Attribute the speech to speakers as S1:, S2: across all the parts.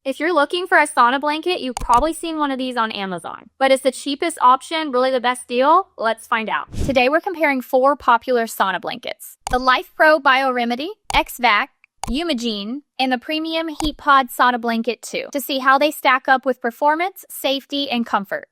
S1: If you're looking for a sauna blanket, you've probably seen one of these on Amazon. But it's the cheapest option, really the best deal? Let's find out. Today we're comparing 4 popular sauna blankets. The LifePro BioRemedy, X-vcak, Umixgene, and the premium HeatPod Sauna Blanket 2 to see how they stack up with performance, safety, and comfort.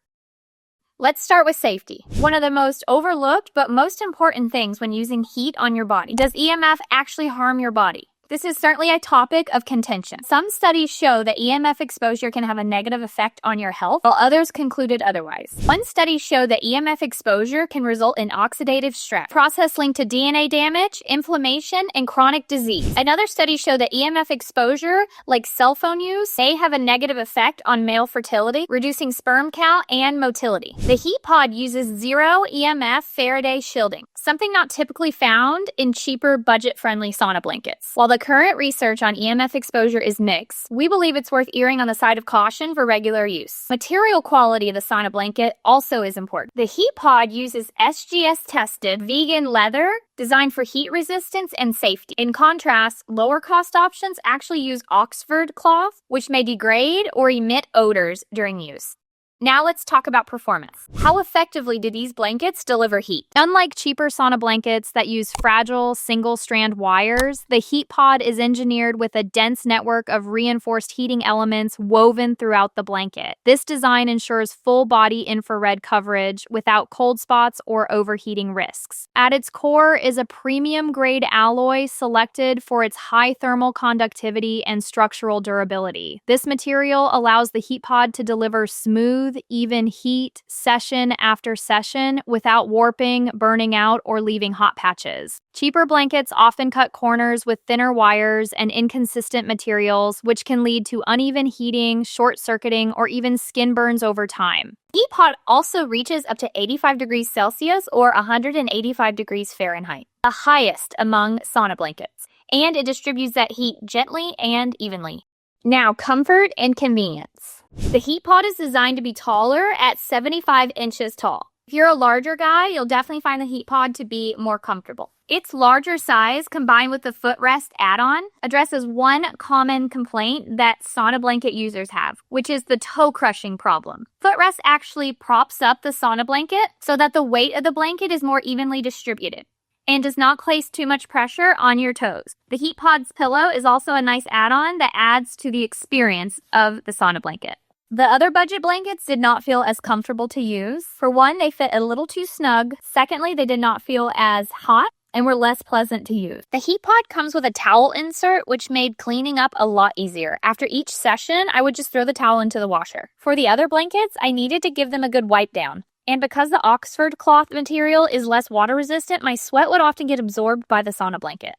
S1: Let's start with safety. One of the most overlooked but most important things when using heat on your body. Does EMF actually harm your body? This is certainly a topic of contention. Some studies show that EMF exposure can have a negative effect on your health, while others concluded otherwise. One study showed that EMF exposure can result in oxidative stress, a process linked to DNA damage, inflammation, and chronic disease. Another study showed that EMF exposure, like cell phone use, may have a negative effect on male fertility, reducing sperm count and motility. The HeatPod uses zero EMF Faraday shielding, something not typically found in cheaper, budget-friendly sauna blankets. While the current research on EMF exposure is mixed, we believe it's worth erring on the side of caution for regular use. Material quality of the sauna blanket also is important. The HeatPod uses SGS-tested vegan leather designed for heat resistance and safety. In contrast, lower-cost options actually use Oxford cloth, which may degrade or emit odors during use. Now let's talk about performance. How effectively do these blankets deliver heat? Unlike cheaper sauna blankets that use fragile single-strand wires, the HeatPod is engineered with a dense network of reinforced heating elements woven throughout the blanket. This design ensures full-body infrared coverage without cold spots or overheating risks. At its core is a premium-grade alloy selected for its high thermal conductivity and structural durability. This material allows the HeatPod to deliver smooth, even heat session after session without warping, burning out, or leaving hot patches. Cheaper blankets often cut corners with thinner wires and inconsistent materials, which can lead to uneven heating, short-circuiting, or even skin burns over time. HeatPod also reaches up to 85 degrees Celsius or 185 degrees Fahrenheit, the highest among sauna blankets, and it distributes that heat gently and evenly. Now, comfort and convenience. The HeatPod is designed to be taller at 75 inches tall. If you're a larger guy, you'll definitely find the HeatPod to be more comfortable. Its larger size, combined with the footrest add-on, addresses one common complaint that sauna blanket users have, which is the toe-crushing problem. Footrest actually props up the sauna blanket so that the weight of the blanket is more evenly distributed and does not place too much pressure on your toes. The HeatPod's pillow is also a nice add-on that adds to the experience of the sauna blanket. The other budget blankets did not feel as comfortable to use. For one, they fit a little too snug. Secondly, they did not feel as hot and were less pleasant to use. The HeatPod comes with a towel insert, which made cleaning up a lot easier. After each session, I would just throw the towel into the washer. For the other blankets, I needed to give them a good wipe down. And because the Oxford cloth material is less water resistant, my sweat would often get absorbed by the sauna blanket.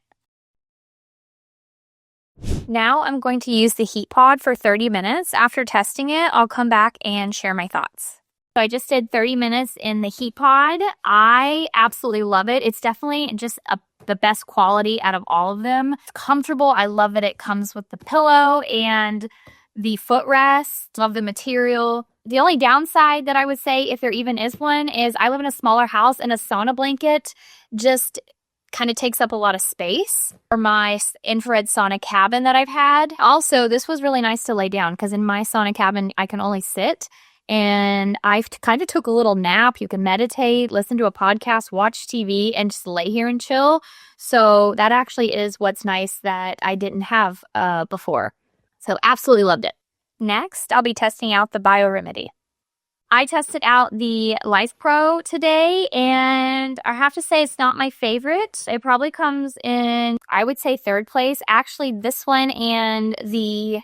S1: Now I'm going to use the HeatPod for 30 minutes. After testing it, I'll come back and share my thoughts. So I just did 30 minutes in the HeatPod. I absolutely love it. It's definitely just the best quality out of all of them. It's comfortable. I love that it comes with the pillow and the footrest. Love the material. The only downside that I would say, if there even is one, is I live in a smaller house and a sauna blanket just kind of takes up a lot of space for my infrared sauna cabin that I've had. Also, this was really nice to lay down because in my sauna cabin, I can only sit. And I kind of took a little nap. You can meditate, listen to a podcast, watch TV, and just lay here and chill. So that actually is what's nice that I didn't have before. So absolutely loved it. Next, I'll be testing out the BioRemedy. I tested out the LifePro today, and I have to say it's not my favorite. It probably comes in, I would say, third place. Actually, this one and the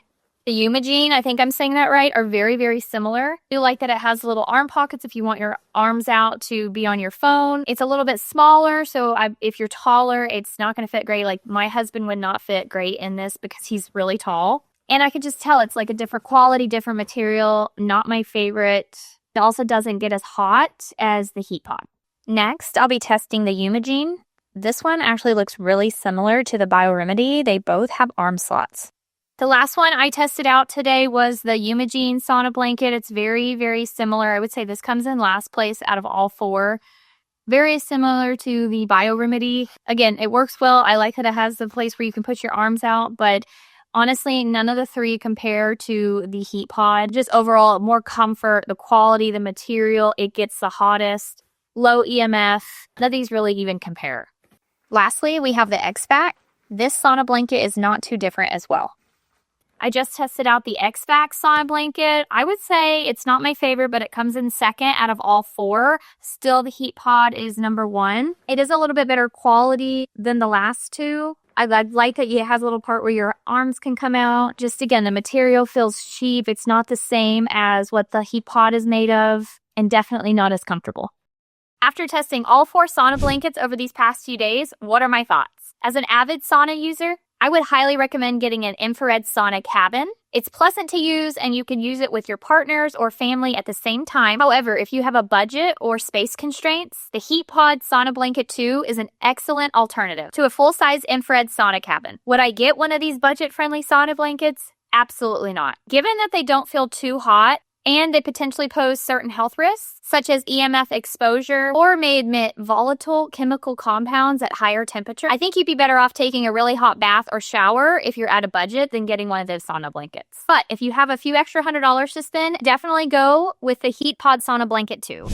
S1: Umixgene, I think I'm saying that right, are very, very similar. I do like that it has little arm pockets if you want your arms out to be on your phone. It's a little bit smaller, so if you're taller, it's not going to fit great. Like, my husband would not fit great in this because he's really tall. And I could just tell it's like a different quality, different material, not my favorite. It also doesn't get as hot as the HeatPod. Next, I'll be testing the Umixgene. This one actually looks really similar to the BioRemedy. They both have arm slots. The last one I tested out today was the Umixgene sauna blanket. It's very, very similar. I would say this comes in last place out of all 4. Very similar to the BioRemedy. Again, it works well. I like that it has the place where you can put your arms out, but Honestly, none of the three compare to the HeatPod. Just overall, more comfort, the quality, the material, it gets the hottest. Low EMF. None of these really even compare. Lastly, we have the X-vcak. This sauna blanket is not too different as well. I just tested out the X-vcak sauna blanket. I would say it's not my favorite, but it comes in second out of all four. Still, the HeatPod is number one. It is a little bit better quality than the last two. I like that it has a little part where your arms can come out. Just again, the material feels cheap. It's not the same as what the HeatPod is made of, and definitely not as comfortable. After testing all four sauna blankets over these past few days, what are my thoughts? As an avid sauna user, I would highly recommend getting an infrared sauna cabin. It's pleasant to use and you can use it with your partners or family at the same time. However, if you have a budget or space constraints, the HeatPod Sauna Blanket 2 is an excellent alternative to a full-size infrared sauna cabin. Would I get one of these budget-friendly sauna blankets? Absolutely not. Given that they don't feel too hot, and they potentially pose certain health risks, such as EMF exposure, or may emit volatile chemical compounds at higher temperature. I think you'd be better off taking a really hot bath or shower if you're at a budget than getting one of those sauna blankets. But if you have a few extra $100 to spend, definitely go with the HeatPod Sauna Blanket 2.